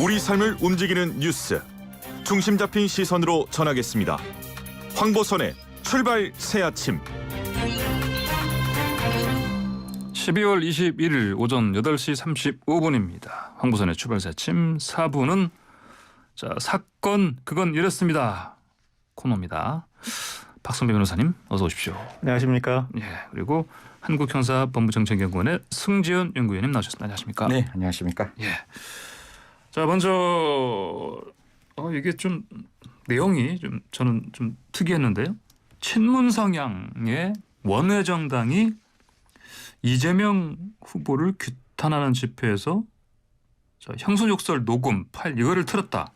우리 삶을 움직이는 뉴스 중심 잡힌 시선으로 전하겠습니다. 황보선의 출발 새아침. 12월 21일 오전 8시 35분입니다. 황보선의 출발 새아침 4부는 사건 그건 이랬습니다. 코너입니다. 박선배 변호사님 어서 오십시오. 안녕하십니까? 예, 그리고 한국형사법무정책연구원의 승지연 연구위원님 나오셨습니다. 안녕하십니까? 네, 안녕하십니까? 예. 자, 먼저 이게 좀 내용이 저는 좀 특이했는데요. 친문 성향의 원외 정당이 이재명 후보를 규탄하는 집회에서 형소 욕설 녹음 파일 이거를 틀었다.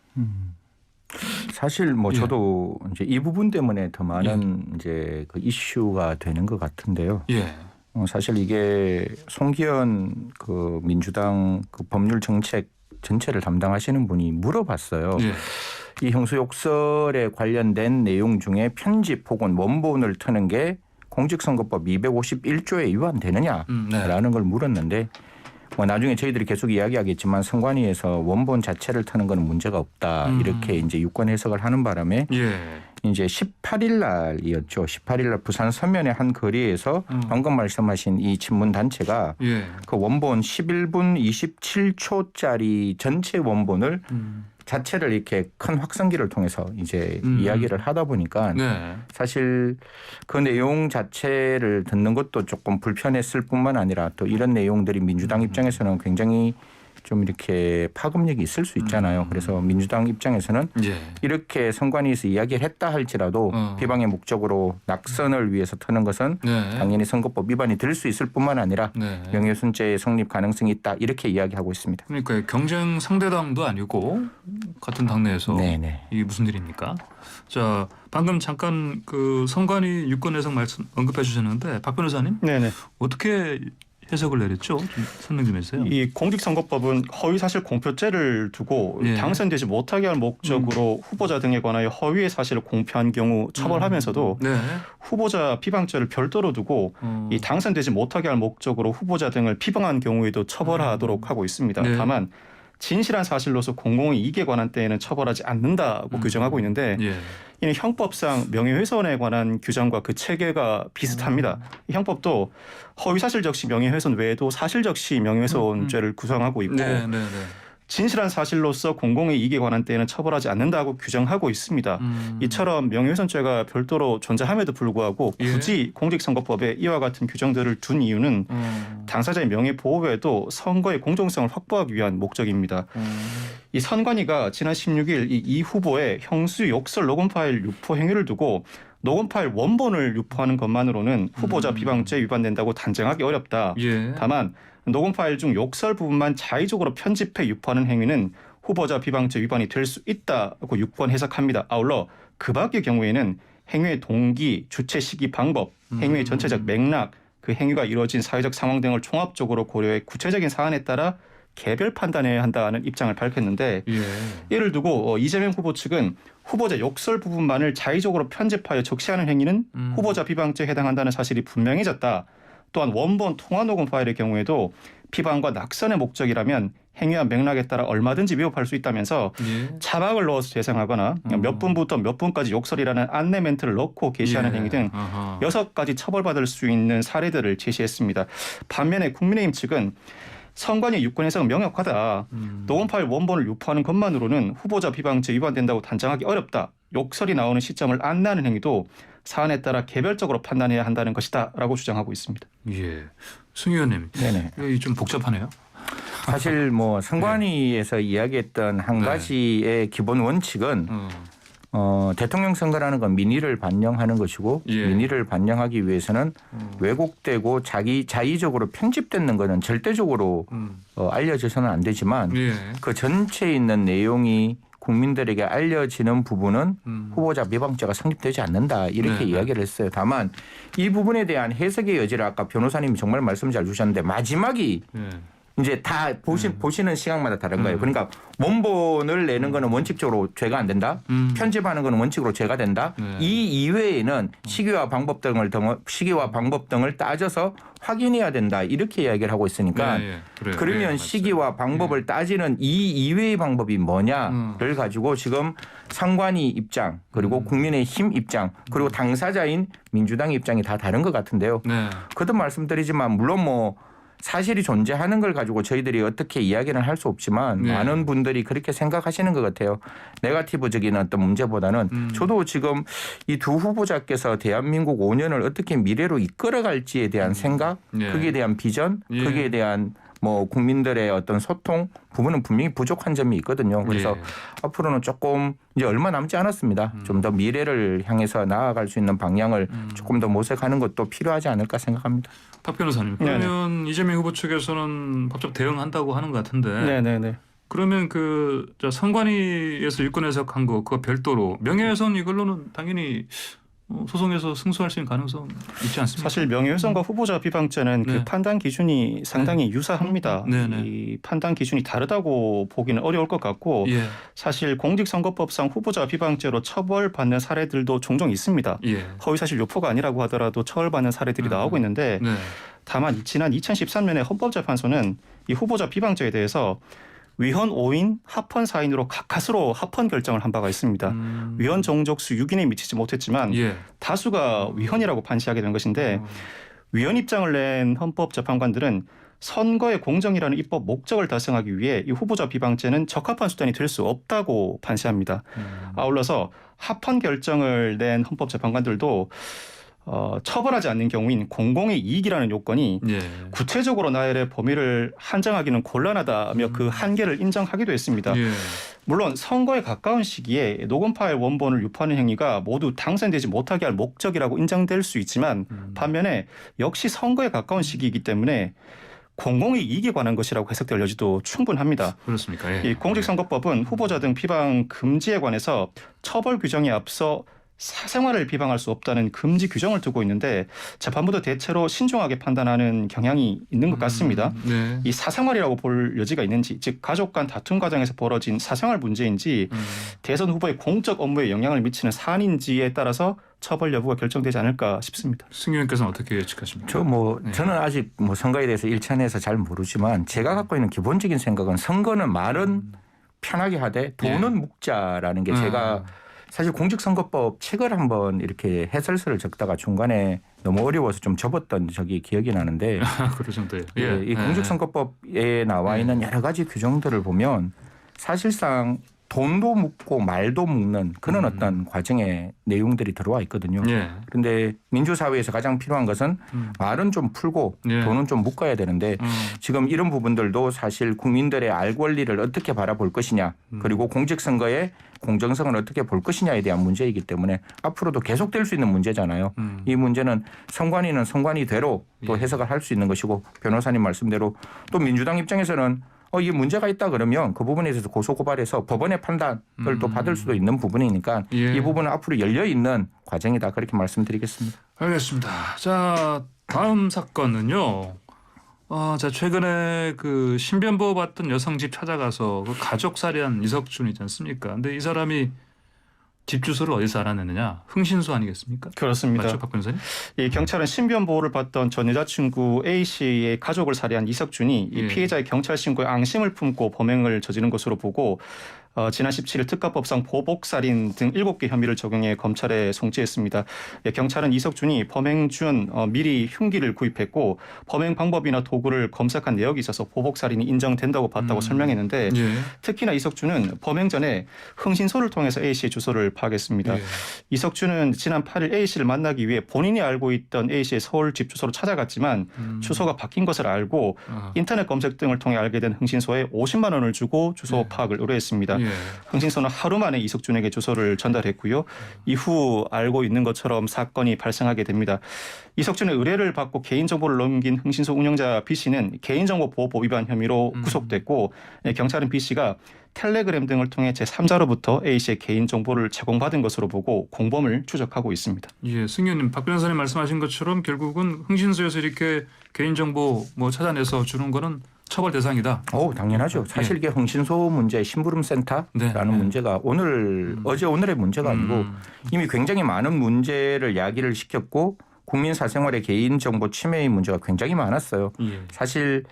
사실 저도 이제 이 부분 때문에 더 많은 이제 그 이슈가 되는 것 같은데요. 예. 사실 이게 송기현 그 민주당 그 법률 정책 전체를 담당하시는 분이 물어봤어요. 예. 이 형소욕설에 관련된 내용 중에 편집 혹은 원본을 트는 게 공직선거법 251조에 위반되느냐라는 걸 물었는데 나중에 저희들이 계속 이야기하겠지만 선관위에서 원본 자체를 트는 건 문제가 없다 이렇게 이제 유권 해석을 하는 바람에 이제 18일 날이었죠. 18일 날 부산 서면의 한 거리에서 방금 말씀하신 이 친문 단체가 그 원본 11분 27초짜리 전체 원본을 자체를 이렇게 큰 확성기를 통해서 이제 이야기를 하다 보니까 사실 그 내용 자체를 듣는 것도 조금 불편했을 뿐만 아니라 또 이런 내용들이 민주당 입장에서는 굉장히 좀 이렇게 파급력이 있을 수 있잖아요. 그래서 민주당 입장에서는 이렇게 선관위에서 이야기를 했다 할지라도 비방의 목적으로 낙선을 위해서 트는 것은 당연히 선거법 위반이 될 수 있을 뿐만 아니라 명예훼손죄의 성립 가능성이 있다 이렇게 이야기하고 있습니다. 그러니까 경쟁 상대당도 아니고 같은 당내에서 이게 무슨 일입니까? 자, 방금 잠깐 그 선관위 유권 해석 말씀 언급해 주셨는데 박 변호사님 어떻게 해석을 내렸죠? 좀 설명 좀 해주세요. 이 공직선거법은 허위사실 공표죄를 두고 당선되지 못하게 할 목적으로 후보자 등에 관하여 허위의 사실을 공표한 경우 처벌하면서도 후보자 비방죄를 별도로 두고 이 당선되지 못하게 할 목적으로 후보자 등을 비방한 경우에도 처벌하도록 하고 있습니다. 다만 진실한 사실로서 공공의 이익에 관한 때에는 처벌하지 않는다고 규정하고 있는데 이는 형법상 명예훼손에 관한 규정과 그 체계가 비슷합니다. 이 형법도 허위사실 적시 명예훼손 외에도 사실 적시 명예훼손죄를 구성하고 있고 진실한 사실로서 공공의 이익에 관한 때에는 처벌하지 않는다고 규정하고 있습니다. 이처럼 명예훼손죄가 별도로 존재함에도 불구하고 굳이 공직선거법에 이와 같은 규정들을 둔 이유는 당사자의 명예 보호 외에도 선거의 공정성을 확보하기 위한 목적입니다. 이 선관위가 지난 16일 이 후보의 형수 욕설 녹음 파일 유포 행위를 두고 녹음 파일 원본을 유포하는 것만으로는 후보자 비방죄 위반된다고 단정하기 어렵다. 다만 녹음 파일 중 욕설 부분만 자의적으로 편집해 유포하는 행위는 후보자 비방죄 위반이 될 수 있다고 유권 해석합니다. 아울러 그 밖의 경우에는 행위의 동기, 주체 시기 방법, 행위의 전체적 맥락, 그 행위가 이루어진 사회적 상황 등을 종합적으로 고려해 구체적인 사안에 따라 개별 판단해야 한다는 입장을 밝혔는데 이를 두고 이재명 후보 측은 후보자 욕설 부분만을 자의적으로 편집하여 적시하는 행위는 후보자 비방죄에 해당한다는 사실이 분명해졌다. 또한 원본 통화 녹음 파일의 경우에도 비방과 낙선의 목적이라면 행위와 맥락에 따라 얼마든지 위법할 수 있다면서 자막을 넣어서 재생하거나 몇 분부터 몇 분까지 욕설이라는 안내 멘트를 넣고 게시하는 행위 등 6가지 처벌받을 수 있는 사례들을 제시했습니다. 반면에 국민의힘 측은 선관위 유권 해석은 명확하다. 녹음 파일 원본을 유포하는 것만으로는 후보자 비방죄 위반된다고 단정하기 어렵다. 욕설이 나오는 시점을 안내하는 행위도 사안에 따라 개별적으로 판단해야 한다는 것이다 라고 주장하고 있습니다. 승 의원님, 이게 좀 복잡하네요. 사실 선관위에서 이야기했던 한 가지의 기본 원칙은 대통령 선거라는 건 민의를 반영하는 것이고 민의를 반영하기 위해서는 왜곡되고 자의적으로 편집되는 것은 절대적으로 알려져서는 안 되지만 그 전체에 있는 내용이 국민들에게 알려지는 부분은 후보자 비방죄가 성립되지 않는다 이렇게 이야기를 했어요. 다만 이 부분에 대한 해석의 여지를 아까 변호사님이 정말 말씀 잘 주셨는데 마지막이 이제 다 보시는 시각마다 다른 거예요. 그러니까 원본을 내는 거는 원칙적으로 죄가 안 된다. 편집하는 거는 원칙으로 죄가 된다. 네. 이 이외에는 시기와 방법 등을 따져서 확인해야 된다. 이렇게 이야기를 하고 있으니까 네, 그래요. 그러면 네, 시기와 방법을 따지는 이 이외의 방법이 뭐냐를 가지고 지금 상관위 입장 그리고 국민의힘 입장 그리고 당사자인 민주당의 입장이 다 다른 것 같은데요. 네. 거듭 말씀드리지만 물론 뭐 사실이 존재하는 걸 가지고 저희들이 어떻게 이야기는 할 수 없지만 네. 많은 분들이 그렇게 생각하시는 것 같아요. 네거티브적인 어떤 문제보다는 저도 지금 이 두 후보자께서 대한민국 5년을 어떻게 미래로 이끌어갈지에 대한 생각, 네. 거기에 대한 비전, 예. 거기에 대한 뭐 국민들의 어떤 소통 부분은 분명히 부족한 점이 있거든요. 그래서 예. 앞으로는 조금 이제 얼마 남지 않았습니다. 좀 더 미래를 향해서 나아갈 수 있는 방향을 조금 더 모색하는 것도 필요하지 않을까 생각합니다. 박 변호사님, 그러면 이재명 후보 측에서는 법적 대응한다고 하는 것 같은데. 네네네. 그러면 저 선관위에서 유권 해석한 거 그거 별도로 명예훼손 이걸로는 당연히 소송에서 승소할 수 있는 가능성 있지 않습니까? 사실 명예훼손과 후보자 비방죄는 네. 그 판단 기준이 상당히 유사합니다. 네네. 이 판단 기준이 다르다고 보기는 어려울 것 같고 예. 사실 공직선거법상 후보자 비방죄로 처벌받는 사례들도 종종 있습니다. 예. 허위사실 유포가 아니라고 하더라도 처벌받는 사례들이 나오고 있는데 네. 다만 지난 2013년에 헌법재판소는 이 후보자 비방죄에 대해서 위헌 5인, 합헌 4인으로 가까스로 합헌 결정을 한 바가 있습니다. 위헌 정족수 6인에 미치지 못했지만 예. 다수가 위헌이라고 판시하게 된 것인데 위헌 입장을 낸 헌법재판관들은 선거의 공정이라는 입법 목적을 달성하기 위해 이 후보자 비방죄는 적합한 수단이 될 수 없다고 판시합니다. 아울러서 합헌 결정을 낸 헌법재판관들도 처벌하지 않는 경우인 공공의 이익이라는 요건이 예. 구체적으로 나열의 범위를 한정하기는 곤란하다며 그 한계를 인정하기도 했습니다. 예. 물론 선거에 가까운 시기에 녹음 파일 원본을 유포하는 행위가 모두 당선되지 못하게 할 목적이라고 인정될 수 있지만 반면에 역시 선거에 가까운 시기이기 때문에 공공의 이익에 관한 것이라고 해석될 여지도 충분합니다. 그렇습니까? 예. 이 공직선거법은 후보자 등 비방 금지에 관해서 처벌 규정에 앞서 사생활을 비방할 수 없다는 금지 규정을 두고 있는데 재판부도 대체로 신중하게 판단하는 경향이 있는 것 같습니다. 네. 이 사생활이라고 볼 여지가 있는지, 즉 가족 간 다툼 과정에서 벌어진 사생활 문제인지 대선 후보의 공적 업무에 영향을 미치는 사안인지에 따라서 처벌 여부가 결정되지 않을까 싶습니다. 승 의원께서는 어떻게 예측하십니까? 저는 아직 선거에 대해서 일천해서 잘 모르지만 제가 갖고 있는 기본적인 생각은 선거는 말은 편하게 하되 돈은 묵자라는 게 제가 사실 공직선거법 책을 한번 이렇게 해설서를 적다가 중간에 너무 어려워서 좀 접었던 적이 기억이 나는데 그럴 정도예요. 예. 이 공직선거법에 나와 있는 여러 가지 규정들을 보면 사실상 돈도 묻고 말도 묻는 그런 어떤 과정의 내용들이 들어와 있거든요. 예. 그런데 민주사회에서 가장 필요한 것은 말은 좀 풀고 돈은 좀 묶어야 되는데 지금 이런 부분들도 사실 국민들의 알 권리를 어떻게 바라볼 것이냐 그리고 공직선거의 공정성을 어떻게 볼 것이냐에 대한 문제이기 때문에 앞으로도 계속될 수 있는 문제잖아요. 이 문제는 선관위는 선관위대로 또 해석을 할 수 있는 것이고 변호사님 말씀대로 또 민주당 입장에서는 이게 문제가 있다 그러면 그 부분에 대해서 고소고발해서 법원의 판단을 또 받을 수도 있는 부분이니까 이 부분은 앞으로 열려있는 과정이다 그렇게 말씀드리겠습니다. 알겠습니다. 자, 다음 사건은요. 자, 최근에 그 신변보호 받던 여성 집 찾아가서 그 가족 살해한 이석준이지 않습니까? 근데 이 사람이 집 주소를 어디서 알아내느냐? 흥신소 아니겠습니까? 그렇습니다. 맞죠, 박 변호사님? 이 경찰은 신변 보호를 받던 전 여자친구 A 씨의 가족을 살해한 이석준이 이 피해자의 경찰 신고에 앙심을 품고 범행을 저지른 것으로 보고 지난 17일 특가법상 보복살인 등 7개 혐의를 적용해 검찰에 송치했습니다. 경찰은 이석준이 범행 중 미리 흉기를 구입했고 범행 방법이나 도구를 검색한 내역이 있어서 보복살인이 인정된다고 봤다고 설명했는데 특히나 이석준은 범행 전에 흥신소를 통해서 A 씨의 주소를 파악했습니다. 이석준은 지난 8일 A 씨를 만나기 위해 본인이 알고 있던 A 씨의 서울 집 주소로 찾아갔지만 주소가 바뀐 것을 알고 인터넷 검색 등을 통해 알게 된 흥신소에 50만 원을 주고 주소 파악을 의뢰했습니다. 흥신소는 하루 만에 이석준에게 주소를 전달했고요. 이후 알고 있는 것처럼 사건이 발생하게 됩니다. 이석준의 의뢰를 받고 개인정보를 넘긴 흥신소 운영자 B 씨는 개인정보보호법 위반 혐의로 구속됐고 경찰은 B 씨가 텔레그램 등을 통해 제3자로부터 A 씨의 개인정보를 제공받은 것으로 보고 공범을 추적하고 있습니다. 예, 승 의원님, 박 변호사님 말씀하신 것처럼 결국은 흥신소에서 이렇게 개인정보 찾아내서 주는 거는 처벌 대상이다. 당연하죠. 사실 이게 흥신소 문제, 심부름센터라는 문제가 어제 오늘의 문제가 아니고 이미 굉장히 많은 문제를 야기를 시켰고 국민 사생활의 개인정보 침해의 문제가 굉장히 많았어요. 사실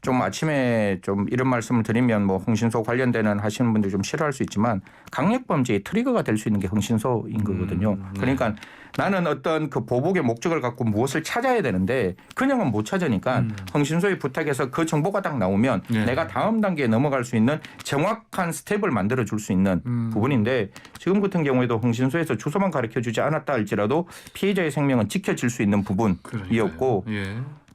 좀 아침에 좀 이런 말씀을 드리면 뭐 흥신소 관련되는 하시는 분들 좀 싫어할 수 있지만 강력범죄의 트리거가 될 수 있는 게 흥신소인 거거든요. 그러니까 나는 어떤 그 보복의 목적을 갖고 무엇을 찾아야 되는데 그냥은 못 찾으니까 흥신소에 부탁해서 그 정보가 딱 나오면 내가 다음 단계에 넘어갈 수 있는 정확한 스텝을 만들어 줄 수 있는 부분인데 지금 같은 경우에도 흥신소에서 주소만 가르쳐 주지 않았다 할지라도 피해자의 생명은 지켜질 수 있는 부분이었고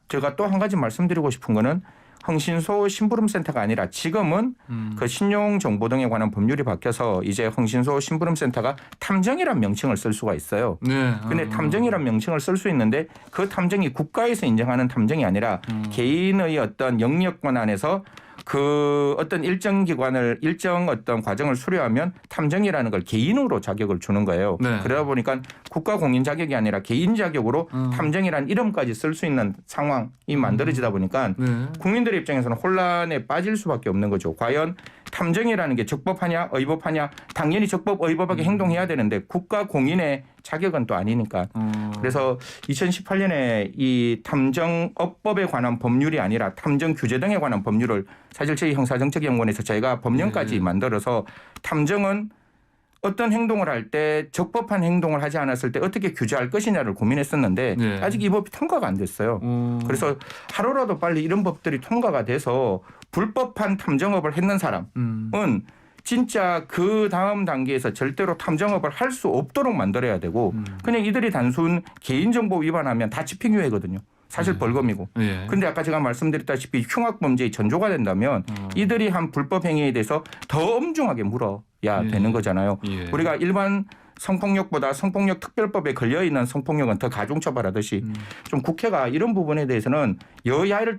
제가 또 한 가지 말씀드리고 싶은 거는 흥신소 심부름센터가 아니라 지금은 그 신용정보 등에 관한 법률이 바뀌어서 이제 흥신소 심부름센터가 탐정이란 명칭을 쓸 수가 있어요. 그런데 탐정이란 명칭을 쓸 수 있는데 그 탐정이 국가에서 인정하는 탐정이 아니라 개인의 어떤 영역권 안에서 그 어떤 일정 어떤 과정을 수료하면 탐정이라는 걸 개인으로 자격을 주는 거예요. 그러다 보니까 국가 공인 자격이 아니라 개인 자격으로 탐정이라는 이름까지 쓸 수 있는 상황이 만들어지다 보니까 국민들의 입장에서는 혼란에 빠질 수밖에 없는 거죠. 과연 탐정이라는 게 적법하냐 의법하냐 당연히 적법 의법하게 행동해야 되는데 국가 공인의 자격은 또 아니니까. 그래서 2018년에 이 탐정업법에 관한 법률이 아니라 탐정 규제 등에 관한 법률을 사실 저희 형사정책연구원에서 저희가 법령까지 만들어서 탐정은 어떤 행동을 할 때 적법한 행동을 하지 않았을 때 어떻게 규제할 것이냐를 고민했었는데 아직 이 법이 통과가 안 됐어요. 그래서 하루라도 빨리 이런 법들이 통과가 돼서 불법한 탐정업을 했는 사람은 진짜 그 다음 단계에서 절대로 탐정업을 할 수 없도록 만들어야 되고 그냥 이들이 단순 개인정보 위반하면 다 집행유예거든요. 사실 벌금이고. 그런데 아까 제가 말씀드렸다시피 흉악범죄의 전조가 된다면 이들이 한 불법 행위에 대해서 더 엄중하게 물어야 되는 거잖아요. 우리가 일반 성폭력보다 성폭력 특별법에 걸려있는 성폭력은 더 가중처벌하듯이 좀 국회가 이런 부분에 대해서는 여야를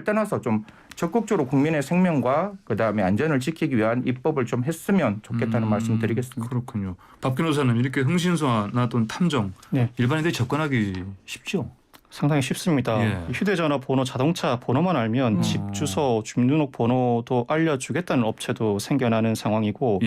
떠나서 좀 적극적으로 국민의 생명과 그다음에 안전을 지키기 위한 입법을 좀 했으면 좋겠다는 말씀 드리겠습니다. 그렇군요. 박 변호사는 이렇게 흥신소나 또는 탐정 일반인들이 접근하기 쉽죠? 상당히 쉽습니다. 휴대전화 번호, 자동차 번호만 알면 집 주소, 주민등록번호도 알려주겠다는 업체도 생겨나는 상황이고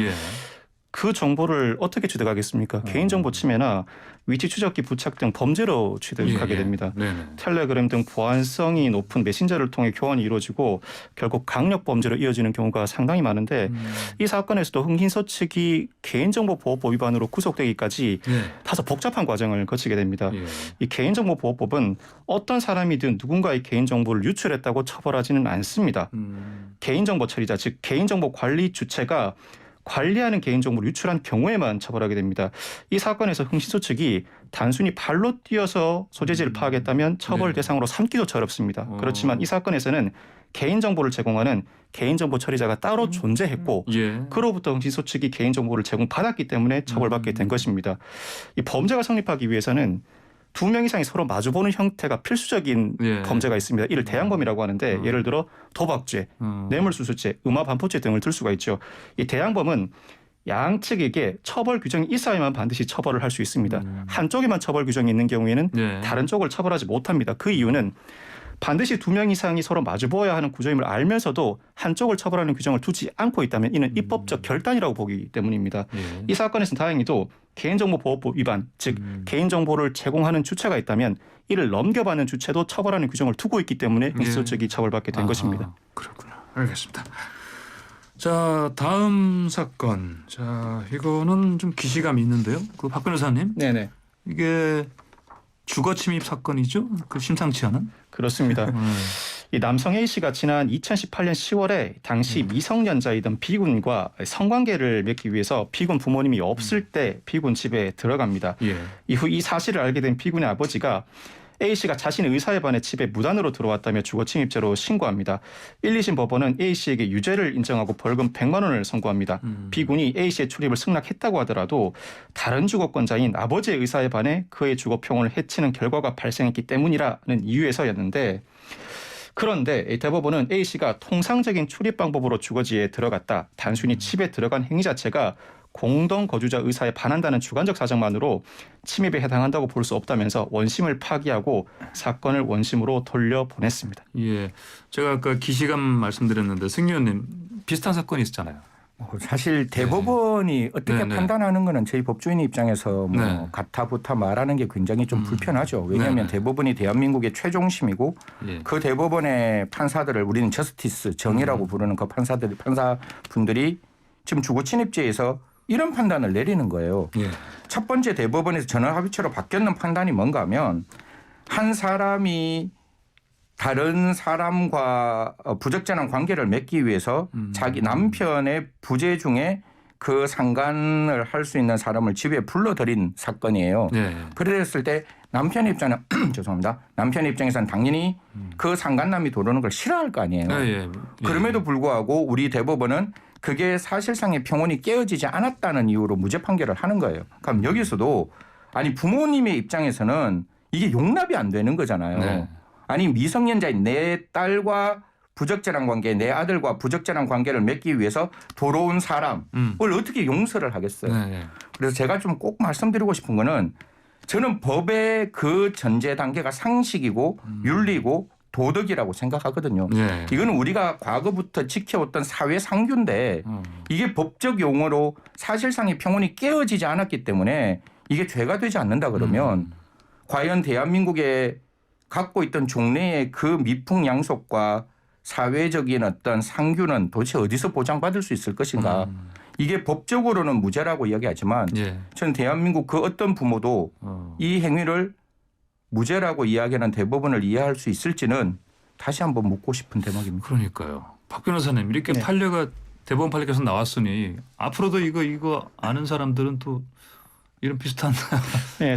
그 정보를 어떻게 취득하겠습니까? 개인정보 침해나 위치 추적기 부착 등 범죄로 취득하게 됩니다. 텔레그램 등 보안성이 높은 메신저를 통해 교환이 이루어지고 결국 강력범죄로 이어지는 경우가 상당히 많은데 이 사건에서도 흥신소 측이 개인정보보호법 위반으로 구속되기까지 다소 복잡한 과정을 거치게 됩니다. 이 개인정보보호법은 어떤 사람이든 누군가의 개인정보를 유출했다고 처벌하지는 않습니다. 개인정보 처리자, 즉 개인정보 관리 주체가 관리하는 개인정보를 유출한 경우에만 처벌하게 됩니다. 이 사건에서 흥신소 측이 단순히 발로 뛰어서 소재지를 파악했다면 처벌 대상으로 삼기도 어렵습니다. 그렇지만 이 사건에서는 개인정보를 제공하는 개인정보 처리자가 따로 존재했고 그로부터 흥신소 측이 개인정보를 제공받았기 때문에 처벌받게 된 것입니다. 이 범죄가 성립하기 위해서는 2명 이상이 서로 마주보는 형태가 필수적인 범죄가 있습니다. 이를 대항범이라고 하는데 예를 들어 도박죄, 뇌물수수죄, 음화반포죄 등을 들 수가 있죠. 이 대항범은 양측에게 처벌 규정이 있어야만 반드시 처벌을 할 수 있습니다. 한쪽에만 처벌 규정이 있는 경우에는 다른 쪽을 처벌하지 못합니다. 그 이유는 반드시 2명 이상이 서로 마주보아야 하는 구조임을 알면서도 한쪽을 처벌하는 규정을 두지 않고 있다면 이는 입법적 결단이라고 보기 때문입니다. 이 사건에서는 다행히도 개인정보보호법 위반, 즉 개인정보를 제공하는 주체가 있다면 이를 넘겨받는 주체도 처벌하는 규정을 두고 있기 때문에 흥신소 측이 처벌받게 된 것입니다. 그렇구나. 알겠습니다. 자, 다음 사건. 자, 이거는 좀 기시감이 있는데요. 그 박 변호사님. 이게 주거 침입 사건이죠? 그 심상치 않은? 그렇습니다. 이 남성 A 씨가 지난 2018년 10월에 당시 미성년자이던 B군과 성관계를 맺기 위해서 B군 부모님이 없을 때 B군 집에 들어갑니다. 이후 이 사실을 알게 된 B군의 아버지가 A 씨가 자신의 의사에 반해 집에 무단으로 들어왔다며 주거침입죄로 신고합니다. 1, 2심 법원은 A 씨에게 유죄를 인정하고 벌금 100만 원을 선고합니다. B군이 A 씨의 출입을 승낙했다고 하더라도 다른 주거권자인 아버지의 의사에 반해 그의 주거 평온을 해치는 결과가 발생했기 때문이라는 이유에서였는데 그런데 대법원은 A 씨가 통상적인 출입 방법으로 주거지에 들어갔다. 단순히 집에 들어간 행위 자체가 공동 거주자 의사에 반한다는 주관적 사정만으로 침입에 해당한다고 볼 수 없다면서 원심을 파기하고 사건을 원심으로 돌려보냈습니다. 예, 제가 아까 기시감 말씀드렸는데 승 의원님 비슷한 사건이 있었잖아요. 사실 대법원이 어떻게 판단하는 거는 저희 법조인 입장에서 뭐 가타부타 말하는 게 굉장히 좀 불편하죠. 왜냐하면 대법원이 대한민국의 최종심이고 그 대법원의 판사들을 우리는 저스티스 정의라고 부르는 그 판사분들이 지금 주거 침입죄에서 이런 판단을 내리는 거예요. 첫 번째 대법원에서 전원합의체로 바뀌었는 판단이 뭔가 하면 한 사람이 다른 사람과 부적절한 관계를 맺기 위해서 자기 남편의 부재 중에 그 상간을 할 수 있는 사람을 집에 불러들인 사건이에요. 그랬을 때 남편 입장은 죄송합니다. 남편 입장에서는 당연히 그 상간남이 들어오는 걸 싫어할 거 아니에요. 그럼에도 불구하고 우리 대법원은 그게 사실상의 평온이 깨어지지 않았다는 이유로 무죄 판결을 하는 거예요. 그럼 여기서도 아니 부모님의 입장에서는 이게 용납이 안 되는 거잖아요. 아니 미성년자인 내 딸과 부적절한 관계, 내 아들과 부적절한 관계를 맺기 위해서 돌아온 사람을 어떻게 용서를 하겠어요. 그래서 제가 좀 꼭 말씀드리고 싶은 거는 저는 법의 그 전제 단계가 상식이고 윤리고 도덕이라고 생각하거든요. 이거는 우리가 과거부터 지켜왔던 사회 상규인데 이게 법적 용어로 사실상의 평온이 깨어지지 않았기 때문에 이게 죄가 되지 않는다 그러면 과연 대한민국의 갖고 있던 종래의 그 미풍양속과 사회적인 어떤 상규는 도대체 어디서 보장받을 수 있을 것인가. 이게 법적으로는 무죄라고 이야기하지만 저는 대한민국 그 어떤 부모도 이 행위를 무죄라고 이야기하는 대법원을 이해할 수 있을지는 다시 한번 묻고 싶은 대목입니다. 그러니까요. 박 변호사님 이렇게 판례가 대법원 판례에서 나왔으니 앞으로도 이거 아는 사람들은 또 이런 비슷한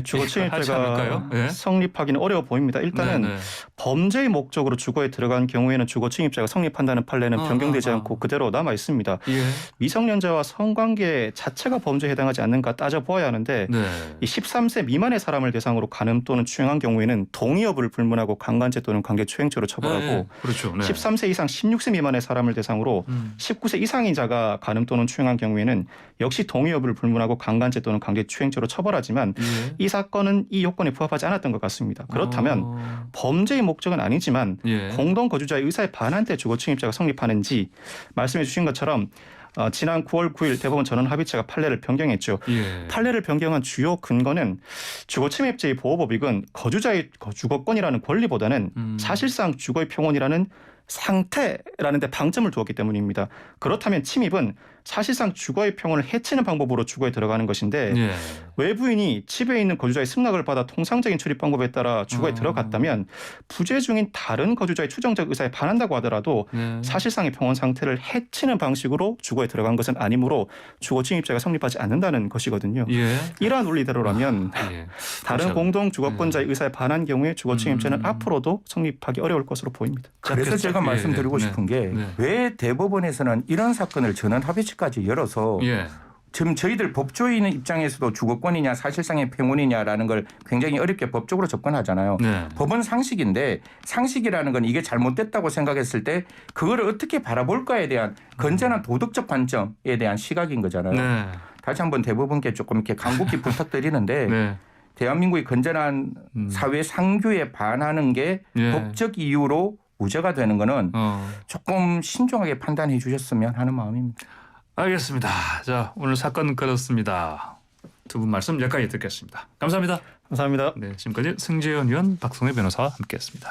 주거 침입죄가 성립하기는 어려워 보입니다. 일단은 범죄의 목적으로 주거에 들어간 경우에는 주거 침입죄가 성립한다는 판례는 변경되지 않고 그대로 남아 있습니다. 미성년자와 성관계 자체가 범죄에 해당하지 않는가 따져보아야 하는데 이 13세 미만의 사람을 대상으로 간음 또는 추행한 경우에는 동의 여부를 불문하고 강간죄 또는 관계추행죄로 처벌하고 13세 이상 16세 미만의 사람을 대상으로 19세 이상인 자가 간음 또는 추행한 경우에는 역시 동의 여부를 불문하고 강간죄 또는 관계추행죄 로 처벌하지만 이 사건은 이 요건에 부합하지 않았던 것 같습니다. 그렇다면 범죄의 목적은 아니지만 공동 거주자의 의사에 반한 때 주거 침입죄가 성립하는지 말씀해 주신 것처럼 지난 9월 9일 대법원 전원합의체가 판례를 변경했죠. 판례를 변경한 주요 근거는 주거 침입죄의 보호법익은 거주자의 주거권이라는 권리보다는 사실상 주거의 평온이라는 상태라는 데 방점을 두었기 때문입니다. 그렇다면 침입은 사실상 주거의 평온을 해치는 방법으로 주거에 들어가는 것인데 외부인이 집에 있는 거주자의 승낙을 받아 통상적인 출입 방법에 따라 주거에 들어갔다면 부재 중인 다른 거주자의 추정적 의사에 반한다고 하더라도 사실상의 평온 상태를 해치는 방식으로 주거에 들어간 것은 아니므로 주거 침입죄가 성립하지 않는다는 것이거든요. 이러한 논리대로라면 다른 공동 주거권자의 의사에 반한 경우에 주거 침입죄는 앞으로도 성립하기 어려울 것으로 보입니다. 그래서 제가 말씀드리고 싶은 게 왜 대법원에서는 이런 사건을 전원 합의체까지 열어서 지금 저희들 법조인 입장에서도 주거권이냐 사실상의 평온이냐라는 걸 굉장히 어렵게 법적으로 접근하잖아요. 법은 상식인데 상식이라는 건 이게 잘못됐다고 생각했을 때 그걸 어떻게 바라볼까에 대한 건전한 도덕적 관점에 대한 시각인 거잖아요. 다시 한번 대법원께 조금 이렇게 간곡히 부탁드리는데 대한민국의 건전한 사회 상규에 반하는 게 법적 이유로 무죄가 되는 거는 조금 신중하게 판단해 주셨으면 하는 마음입니다. 알겠습니다. 자, 오늘 사건 끌었습니다. 두 분 말씀 여기까지 듣겠습니다. 감사합니다. 감사합니다. 네, 지금까지 승재현 의원, 박성회 변호사와 함께했습니다.